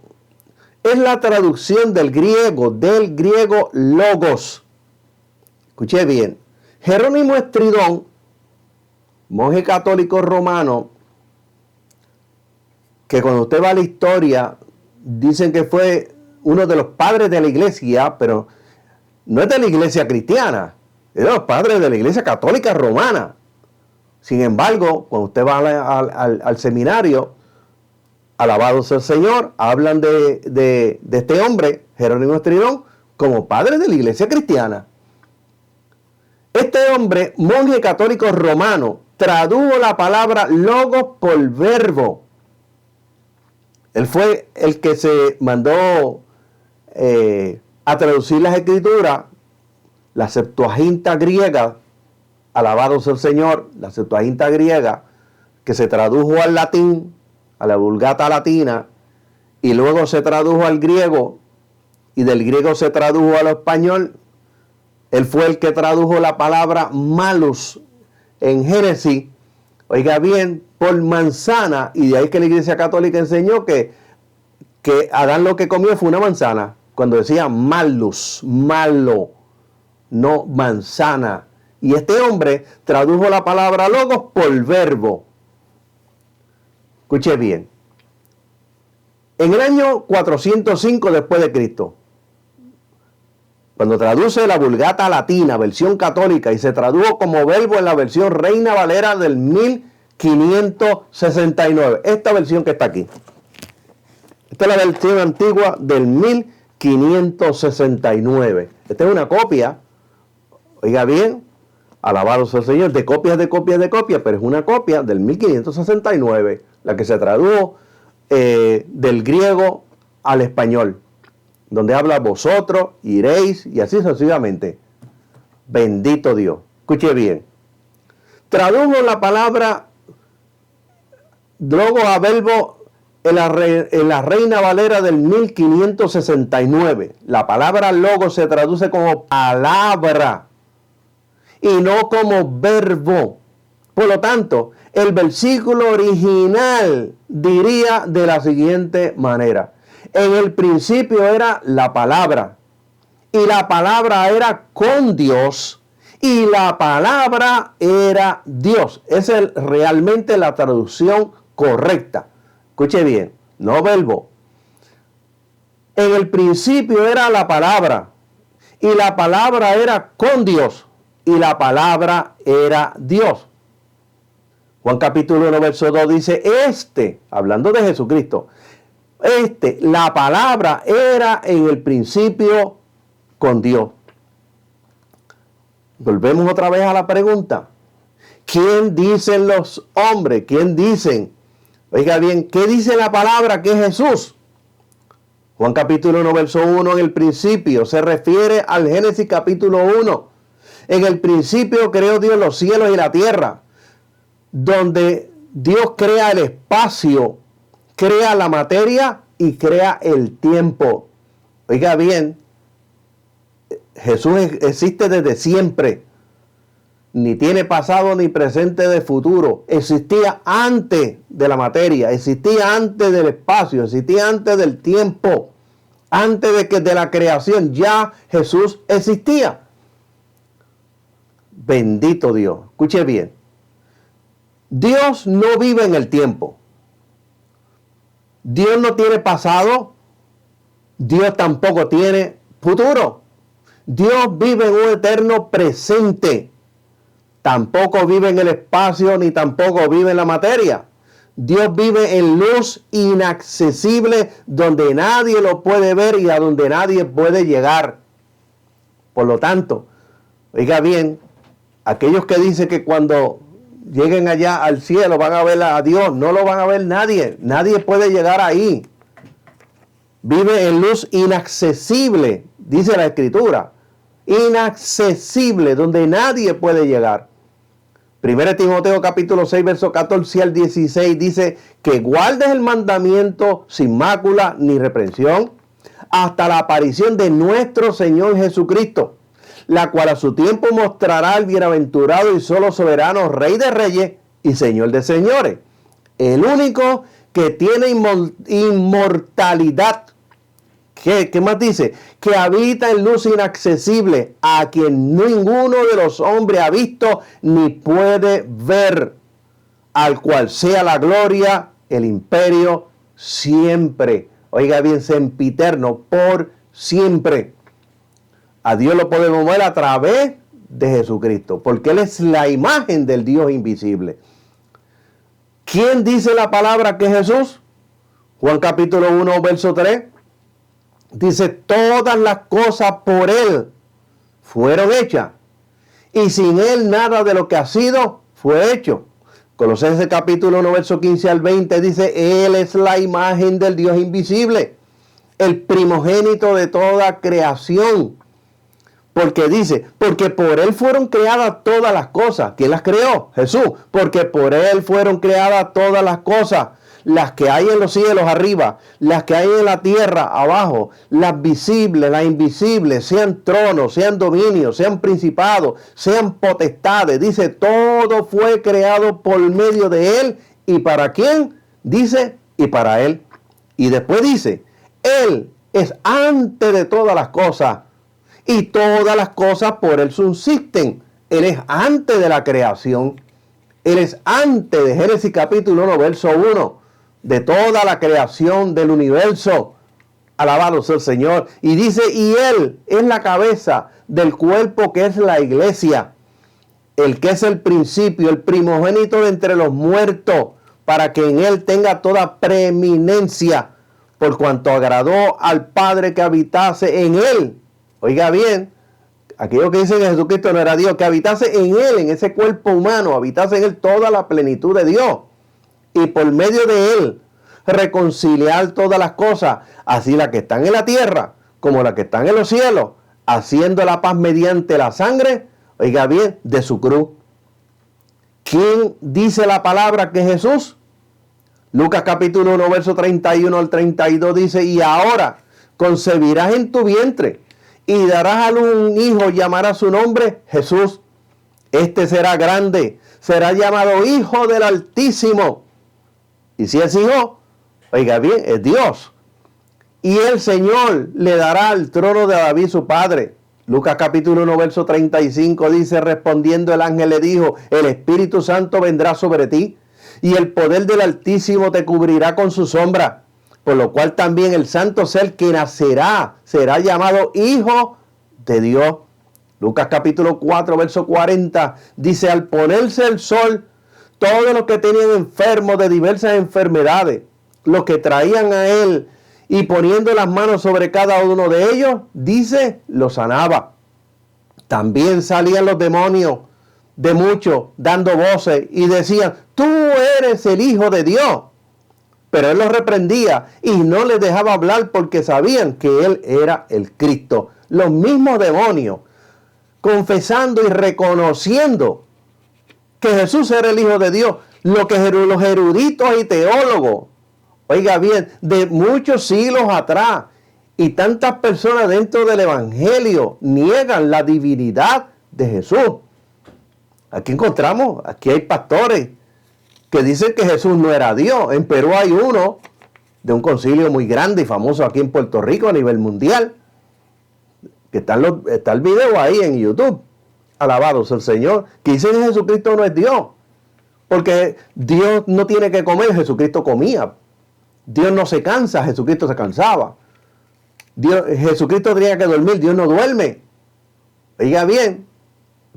es la traducción del griego logos. Escuché bien. Jerónimo Estridón, monje católico romano, que cuando usted va a la historia, dicen que fue uno de los padres de la iglesia, pero no es de la iglesia cristiana, es de los padres de la iglesia católica romana. Sin embargo, cuando usted va al seminario, alabado sea el Señor, hablan de este hombre, Jerónimo Estridón, como padre de la iglesia cristiana. Este hombre, monje católico romano, tradujo la palabra logos por verbo. Él fue el que se mandó a traducir las escrituras, la Septuaginta griega, alabado sea el Señor, la Septuaginta griega, que se tradujo al latín, a la Vulgata latina, y luego se tradujo al griego, y del griego se tradujo al español. Él fue el que tradujo la palabra malus en Génesis, oiga bien, por manzana, y de ahí que la Iglesia Católica enseñó que Adán lo que comió fue una manzana, cuando decía malus, malo, no manzana. Y este hombre tradujo la palabra logos por verbo. Escuche bien. En el año 405 después de Cristo, cuando traduce la Vulgata latina, versión católica, y se tradujo como verbo en la versión Reina Valera del 1569. Esta versión que está aquí. Esta es la versión antigua del 1569. Esta es una copia, oiga bien, alabado sea el Señor, de copias, pero es una copia del 1569, la que se tradujo del griego al español, donde habla vosotros, iréis, y así sucesivamente. Bendito Dios. Escuche bien. Tradujo la palabra logos a verbo en la Reina Valera del 1569. La palabra logos se traduce como palabra y no como verbo. Por lo tanto, el versículo original diría de la siguiente manera: en el principio era la palabra, y la palabra era con Dios, y la palabra era Dios. Esa es realmente la traducción correcta. Escuche bien, no verbo. En el principio era la palabra, y la palabra era con Dios, y la palabra era Dios. Juan capítulo 1, verso 2 dice, hablando de Jesucristo, la palabra era en el principio con Dios. Volvemos otra vez a la pregunta. ¿Quién dicen los hombres? ¿Quién dicen? Oiga bien, ¿qué dice la palabra que es Jesús? Juan capítulo 1, verso 1, en el principio, se refiere al Génesis capítulo 1. En el principio creó Dios los cielos y la tierra, donde Dios crea el espacio, crea la materia y crea el tiempo. Oiga bien, Jesús existe desde siempre. Ni tiene pasado ni presente de futuro. Existía antes de la materia, existía antes del espacio, existía antes del tiempo. Antes de la creación ya Jesús existía. Bendito Dios. Escuche bien. Dios no vive en el tiempo. Dios no tiene pasado. Dios tampoco tiene futuro. Dios vive en un eterno presente. Tampoco vive en el espacio ni tampoco vive en la materia. Dios vive en luz inaccesible donde nadie lo puede ver y a donde nadie puede llegar. Por lo tanto, oiga bien, aquellos que dicen que cuando lleguen allá al cielo van a ver a Dios, no lo van a ver nadie. Nadie puede llegar ahí. Vive en luz inaccesible, dice la Escritura. Inaccesible, donde nadie puede llegar. 1 Timoteo capítulo 6, verso 14 al 16 dice que guardes el mandamiento sin mácula ni reprensión hasta la aparición de nuestro Señor Jesucristo, la cual a su tiempo mostrará al bienaventurado y solo soberano, Rey de reyes y Señor de señores. El único que tiene inmortalidad. ¿Qué más dice? Que habita en luz inaccesible, a quien ninguno de los hombres ha visto ni puede ver, al cual sea la gloria, el imperio, siempre. Oiga bien, sempiterno, por siempre. A Dios lo podemos ver a través de Jesucristo, porque Él es la imagen del Dios invisible. ¿Quién dice la palabra que es Jesús? Juan capítulo 1, verso 3. Dice, todas las cosas por Él fueron hechas, y sin Él nada de lo que ha sido fue hecho. Colosenses capítulo 1, verso 15 al 20 dice, Él es la imagen del Dios invisible, el primogénito de toda creación. Porque dice, porque por Él fueron creadas todas las cosas. ¿Quién las creó? Jesús. Porque por Él fueron creadas todas las cosas. Las que hay en los cielos arriba, las que hay en la tierra abajo, las visibles, las invisibles, sean tronos, sean dominios, sean principados, sean potestades. Dice, todo fue creado por medio de Él. ¿Y para quién? Dice, y para Él. Y después dice, Él es antes de todas las cosas, y todas las cosas por Él subsisten. Él es antes de la creación. Él es antes de Génesis capítulo 1, verso 1. De toda la creación del universo. Alabado sea el Señor. Y dice, y Él es la cabeza del cuerpo que es la iglesia, el que es el principio, el primogénito de entre los muertos, para que en Él tenga toda preeminencia, por cuanto agradó al Padre que habitase en Él. Oiga bien, aquello que dice que Jesucristo no era Dios, que habitase en Él, en ese cuerpo humano, habitase en Él toda la plenitud de Dios. Y por medio de Él reconciliar todas las cosas, así las que están en la tierra como las que están en los cielos, haciendo la paz mediante la sangre, oiga bien, de su cruz. ¿Quién dice la palabra que es Jesús? Lucas capítulo 1, verso 31 al 32 dice, y ahora concebirás en tu vientre y darás a luz un hijo, llamará su nombre Jesús. Este será grande, será llamado Hijo del Altísimo. Y si es hijo, oiga bien, es Dios. Y el Señor le dará el trono de David su padre. Lucas capítulo 1, verso 35 dice, respondiendo el ángel le dijo, el Espíritu Santo vendrá sobre ti, y el poder del Altísimo te cubrirá con su sombra. Por lo cual también el santo ser que nacerá será llamado Hijo de Dios. Lucas capítulo 4, verso 40 dice, al ponerse el sol, todos los que tenían enfermos de diversas enfermedades, los que traían a Él y poniendo las manos sobre cada uno de ellos, dice, los sanaba. También salían los demonios de muchos, dando voces y decían, tú eres el Hijo de Dios. Pero Él los reprendía y no les dejaba hablar porque sabían que Él era el Cristo. Los mismos demonios, confesando y reconociendo que Jesús era el Hijo de Dios. Lo que los eruditos y teólogos, oiga bien, de muchos siglos atrás, y tantas personas dentro del Evangelio niegan la divinidad de Jesús. Aquí encontramos, aquí hay pastores que dicen que Jesús no era Dios. En Perú hay uno de un concilio muy grande y famoso aquí en Puerto Rico a nivel mundial, que está el video ahí en YouTube. Alabado sea el Señor, que dice que Jesucristo no es Dios, porque Dios no tiene que comer, Jesucristo comía. Dios no se cansa, Jesucristo se cansaba. Jesucristo tenía que dormir, Dios no duerme. Oiga bien,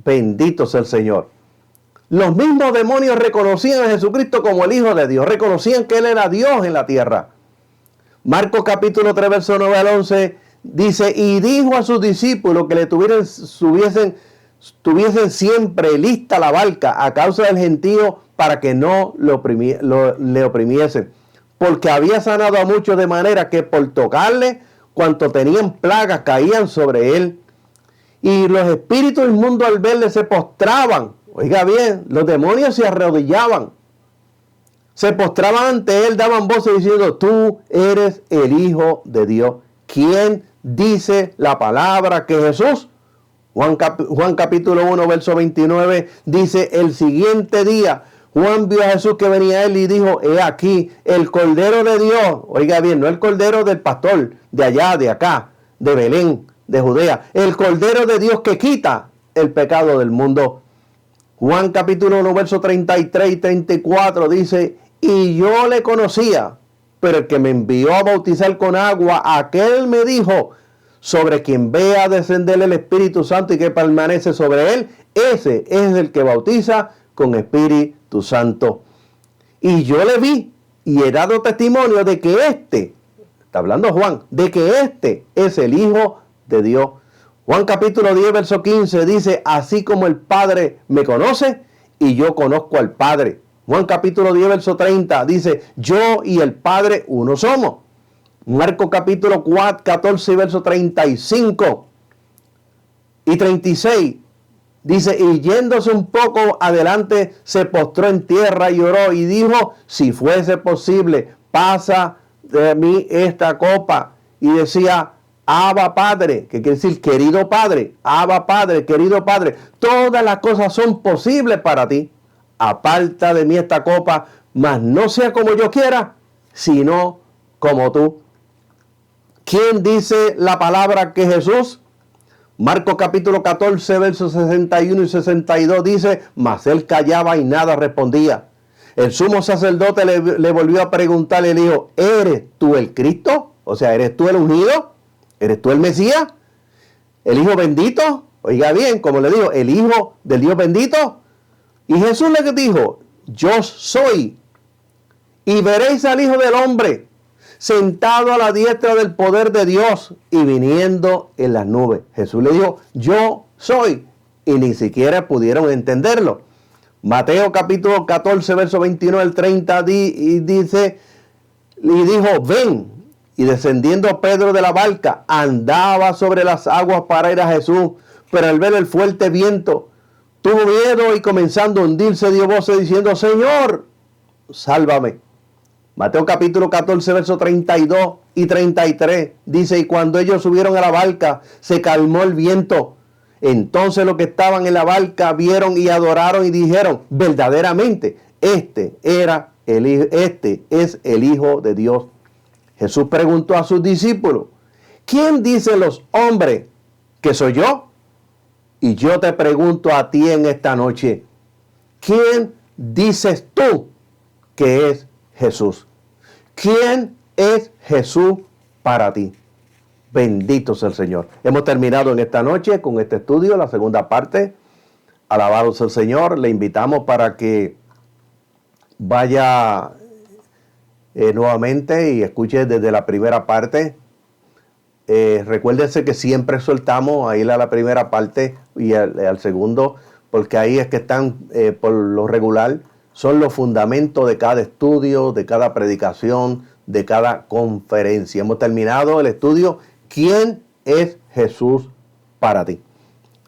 bendito sea el Señor. Los mismos demonios reconocían a Jesucristo como el Hijo de Dios, reconocían que Él era Dios en la tierra. Marcos capítulo 3, verso 9 al 11, dice, y dijo a sus discípulos que tuviesen siempre lista la barca a causa del gentío para que no le oprimiesen, porque había sanado a muchos de manera que por tocarle, cuanto tenían plagas caían sobre él. Y los espíritus inmundos al verle se postraban. Oiga bien, los demonios se arrodillaban, se postraban ante él, daban voces diciendo, tú eres el Hijo de Dios. ¿Quién dice la palabra que Jesús? Juan capítulo 1, verso 29 dice, el siguiente día Juan vio a Jesús que venía a él y dijo, he aquí, el Cordero de Dios. Oiga bien, no el Cordero del pastor, de allá, de acá, de Belén, de Judea. El Cordero de Dios que quita el pecado del mundo. Juan capítulo 1, verso 33 y 34 dice, y yo le conocía, pero el que me envió a bautizar con agua, aquel me dijo, sobre quien vea descender el Espíritu Santo y que permanece sobre él, ese es el que bautiza con Espíritu Santo. Y yo le vi y he dado testimonio de que está hablando Juan, de que este es el Hijo de Dios. Juan capítulo 10, verso 15 dice, así como el Padre me conoce y yo conozco al Padre. Juan capítulo 10, verso 30 dice, yo y el Padre uno somos. Marcos capítulo 14, verso 35 y 36 dice, y yéndose un poco adelante, se postró en tierra y oró y dijo, si fuese posible, pasa de mí esta copa. Y decía, Abba Padre, que quiere decir querido Padre, Abba Padre, querido Padre, todas las cosas son posibles para ti. Aparta de mí esta copa, mas no sea como yo quiera, sino como tú. ¿Quién dice la palabra que Jesús? Marcos capítulo 14, versos 61 y 62 dice, mas él callaba y nada respondía. El sumo sacerdote le volvió a preguntar y le dijo, ¿eres tú el Cristo? O sea, ¿eres tú el ungido? ¿Eres tú el Mesías? ¿El Hijo bendito? Oiga bien, como le digo, el Hijo del Dios bendito. Y Jesús le dijo, yo soy. Y veréis al Hijo del Hombre sentado a la diestra del poder de Dios y viniendo en las nubes. Jesús le dijo, yo soy. Y ni siquiera pudieron entenderlo. Mateo capítulo 14, verso 29 al 30 dice, y dijo, ven. Y descendiendo Pedro de la barca, andaba sobre las aguas para ir a Jesús. Pero al ver el fuerte viento, tuvo miedo y comenzando a hundirse, dio voces diciendo, Señor, sálvame. Mateo capítulo 14, versos 32 y 33 dice, y cuando ellos subieron a la barca, se calmó el viento. Entonces los que estaban en la barca vieron y adoraron y dijeron, verdaderamente, este es el Hijo de Dios. Jesús preguntó a sus discípulos, ¿quién dicen los hombres que soy yo? Y yo te pregunto a ti en esta noche, ¿quién dices tú que es Jesús? ¿Quién es Jesús para ti? Bendito sea el Señor. Hemos terminado en esta noche con este estudio, la segunda parte. Alabado sea el Señor. Le invitamos para que vaya nuevamente y escuche desde la primera parte. Recuérdense que siempre soltamos a ir a la primera parte y al segundo, porque ahí es que están por lo regular. Son los fundamentos de cada estudio, de cada predicación, de cada conferencia. Hemos terminado el estudio. ¿Quién es Jesús para ti?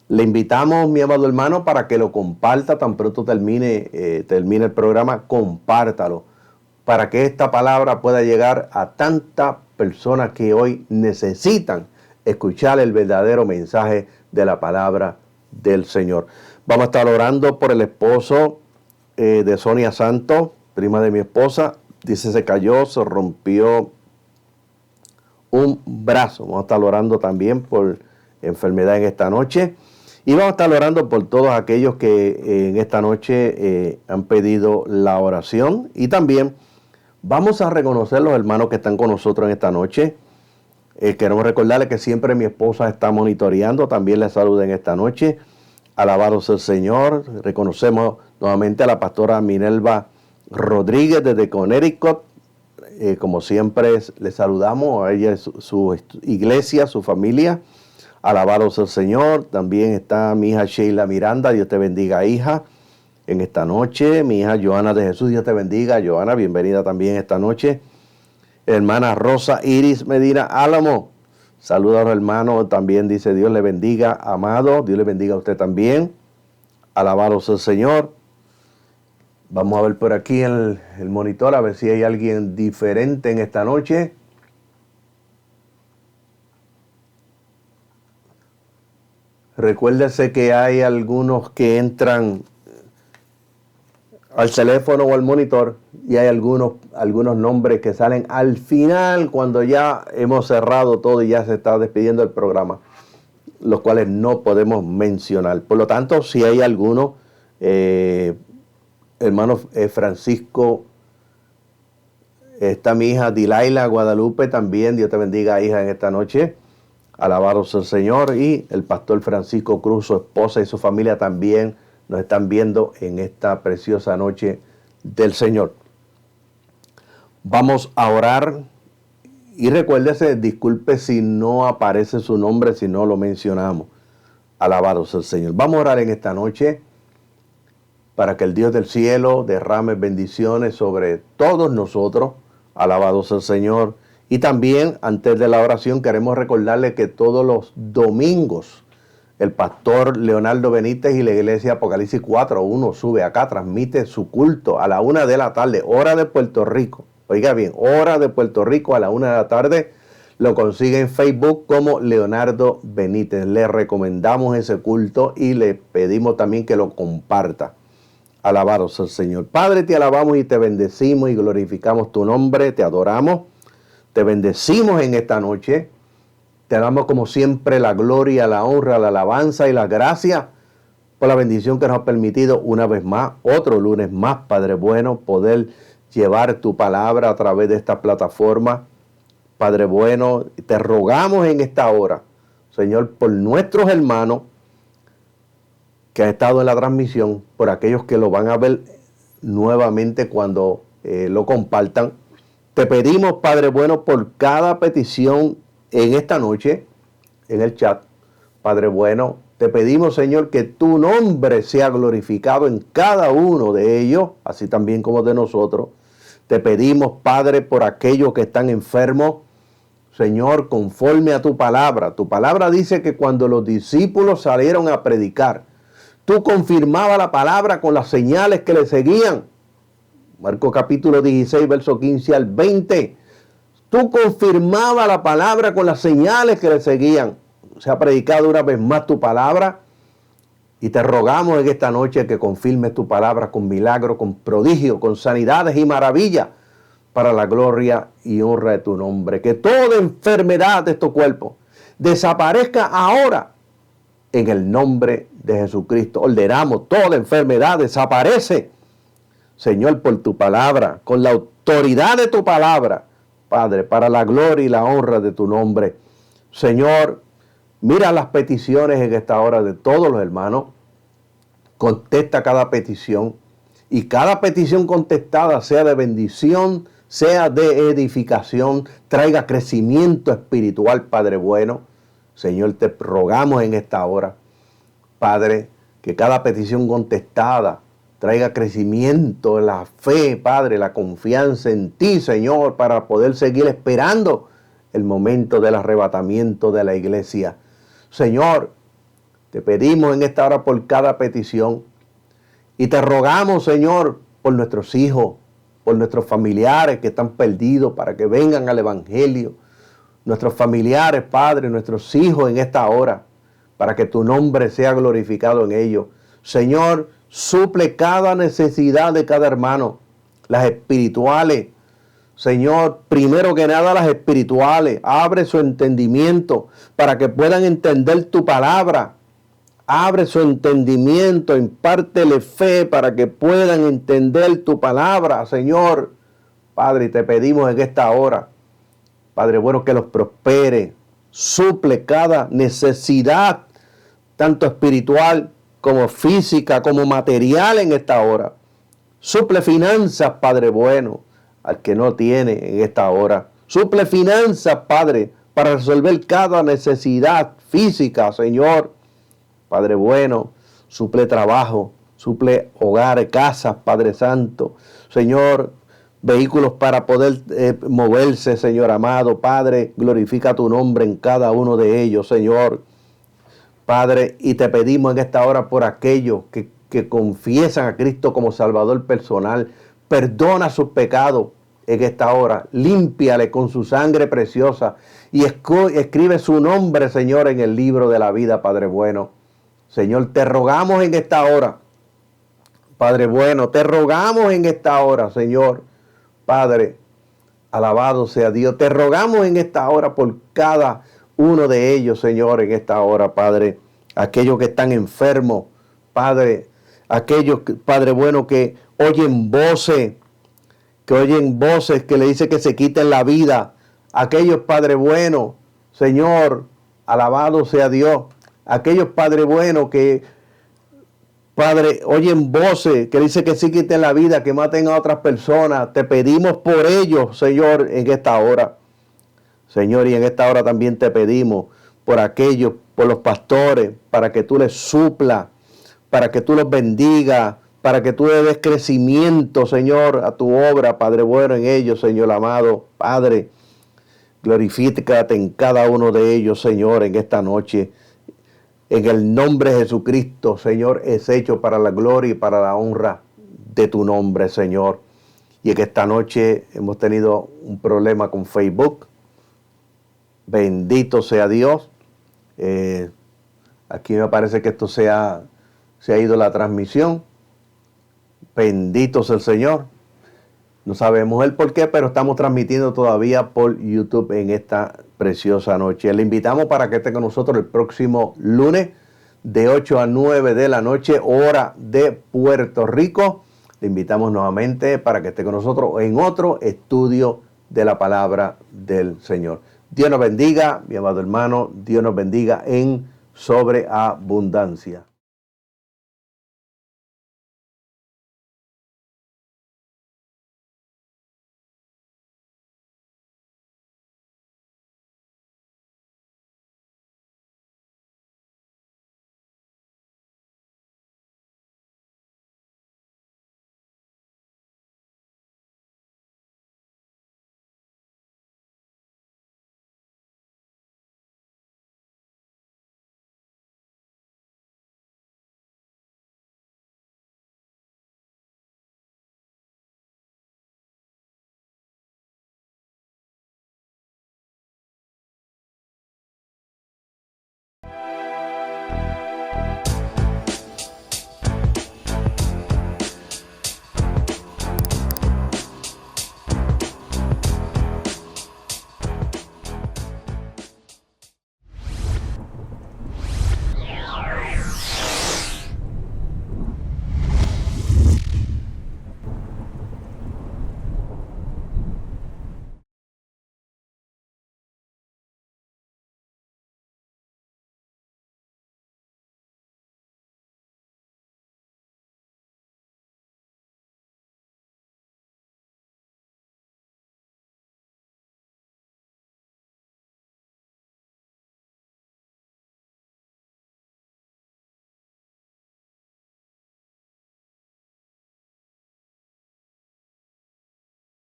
Le invitamos, mi amado hermano, para que lo comparta tan pronto termine el programa. Compártalo para que esta palabra pueda llegar a tantas personas que hoy necesitan escuchar el verdadero mensaje de la palabra del Señor. Vamos a estar orando por el esposo de Sonia Santos, prima de mi esposa. Dice, se cayó, se rompió un brazo. Vamos a estar orando también por enfermedad en esta noche. Y vamos a estar orando por todos aquellos que en esta noche han pedido la oración. Y también vamos a reconocer los hermanos que están con nosotros en esta noche. Queremos recordarles que siempre mi esposa está monitoreando. También les saludo en esta noche. Alabado sea el Señor. Reconocemos nuevamente a la pastora Minerva Rodríguez desde Connecticut. Como siempre le saludamos a ella, su iglesia, su familia. Alabado sea el Señor. También está mi hija Sheila Miranda. Dios te bendiga, hija, en esta noche. Mi hija Joana de Jesús. Dios te bendiga, Joana. Bienvenida también esta noche. Hermana Rosa Iris Medina Álamo. Saluda a los hermanos. También dice, Dios le bendiga, amado. Dios le bendiga a usted también. Alabado sea el Señor. Vamos a ver por aquí el monitor, a ver si hay alguien diferente en esta noche. Recuérdese que hay algunos que entran al teléfono o al monitor y hay algunos nombres que salen al final cuando ya hemos cerrado todo y ya se está despidiendo el programa, los cuales no podemos mencionar. Por lo tanto, si hay alguno, hermano Francisco, está mi hija Dilaila Guadalupe también, Dios te bendiga, hija, en esta noche. Alabado sea el Señor. Y el pastor Francisco Cruz, su esposa y su familia también nos están viendo en esta preciosa noche del Señor. Vamos a orar y recuérdese, disculpe si no aparece su nombre, si no lo mencionamos. Alabado sea el Señor. Vamos a orar en esta noche para que el Dios del cielo derrame bendiciones sobre todos nosotros. Alabado sea el Señor. Y también, antes de la oración, queremos recordarle que todos los domingos el pastor Leonardo Benítez y la iglesia Apocalipsis 4.1 sube acá, transmite su culto a la 1 de la tarde, hora de Puerto Rico. Oiga bien, hora de Puerto Rico a la 1 de la tarde. Lo consigue en Facebook como Leonardo Benítez. Le recomendamos ese culto y le pedimos también que lo comparta. Alabado sea el Señor. Padre, te alabamos y te bendecimos y glorificamos tu nombre, te adoramos, te bendecimos en esta noche. Te damos como siempre la gloria, la honra, la alabanza y la gracia por la bendición que nos ha permitido una vez más, otro lunes más, Padre bueno, poder llevar tu palabra a través de esta plataforma. Padre bueno, te rogamos en esta hora, Señor, por nuestros hermanos que han estado en la transmisión, por aquellos que lo van a ver nuevamente cuando lo compartan. Te pedimos, Padre bueno, por cada petición en esta noche, en el chat, Padre bueno, te pedimos, Señor, que tu nombre sea glorificado en cada uno de ellos, así también como de nosotros. Te pedimos, Padre, por aquellos que están enfermos, Señor, conforme a tu palabra. Tu palabra dice que cuando los discípulos salieron a predicar, tú confirmabas la palabra con las señales que le seguían. Marcos capítulo 16, verso 15 al 20. Tú confirmabas la palabra con las señales que le seguían. Se ha predicado una vez más tu palabra y te rogamos en esta noche que confirmes tu palabra con milagros, con prodigios, con sanidades y maravillas para la gloria y honra de tu nombre. Que toda enfermedad de estos cuerpos desaparezca ahora en el nombre de Jesucristo. Ordenamos, toda enfermedad desaparece, Señor, por tu palabra, con la autoridad de tu palabra, Padre, para la gloria y la honra de tu nombre. Señor, mira las peticiones en esta hora de todos los hermanos. Contesta cada petición y cada petición contestada sea de bendición, sea de edificación, traiga crecimiento espiritual, Padre bueno. Señor, te rogamos en esta hora, Padre, que cada petición contestada traiga crecimiento en la fe, Padre, la confianza en ti, Señor, para poder seguir esperando el momento del arrebatamiento de la iglesia. Señor, te pedimos en esta hora por cada petición y te rogamos, Señor, por nuestros hijos, por nuestros familiares que están perdidos para que vengan al evangelio. Nuestros familiares, Padre, nuestros hijos en esta hora, para que tu nombre sea glorificado en ellos. Señor, suple cada necesidad de cada hermano, las espirituales. Señor, primero que nada las espirituales. Abre su entendimiento para que puedan entender tu palabra. Abre su entendimiento, impártele fe para que puedan entender tu palabra, Señor. Padre, te pedimos en esta hora, Padre bueno, que los prospere, suple cada necesidad, tanto espiritual como física, como material en esta hora. Suple finanzas, Padre bueno, al que no tiene en esta hora. Suple finanzas, Padre, para resolver cada necesidad física, Señor. Padre bueno, suple trabajo, suple hogares, casas, Padre Santo. Señor, vehículos para poder moverse, Señor amado. Padre, glorifica tu nombre en cada uno de ellos, Señor. Padre, y te pedimos en esta hora por aquellos que confiesan a Cristo como Salvador personal. Perdona sus pecados en esta hora. Límpiale con su sangre preciosa y escribe su nombre, Señor, en el libro de la vida, Padre bueno. Señor, te rogamos en esta hora, Padre bueno, te rogamos en esta hora, Señor, Padre, alabado sea Dios. Te rogamos en esta hora por cada uno de ellos, Señor, en esta hora, Padre. Aquellos que están enfermos, Padre. Aquellos, Padre bueno, que oyen voces, que le dicen que se quiten la vida. Aquellos, Padre bueno, Señor, alabado sea Dios. Aquellos, Padre bueno, que Padre, oyen voces que dicen que sí quiten la vida, que maten a otras personas. Te pedimos por ellos, Señor, en esta hora. Señor, y en esta hora también te pedimos por aquellos, por los pastores, para que tú les suplas, para que tú los bendigas, para que tú le des crecimiento, Señor, a tu obra, Padre bueno, en ellos, Señor amado. Padre, glorifícate en cada uno de ellos, Señor, en esta noche. En el nombre de Jesucristo, Señor, es hecho para la gloria y para la honra de tu nombre, Señor. Y en esta noche hemos tenido un problema con Facebook. Bendito sea Dios. Aquí me parece que esto se ha ido la transmisión. Bendito sea el Señor. No sabemos el por qué, pero estamos transmitiendo todavía por YouTube en esta preciosa noche. Le invitamos para que esté con nosotros el próximo lunes de 8 a 9 de la noche, hora de Puerto Rico. Le invitamos nuevamente para que esté con nosotros en otro estudio de la palabra del Señor. Dios nos bendiga, mi amado hermano. Dios nos bendiga en sobreabundancia.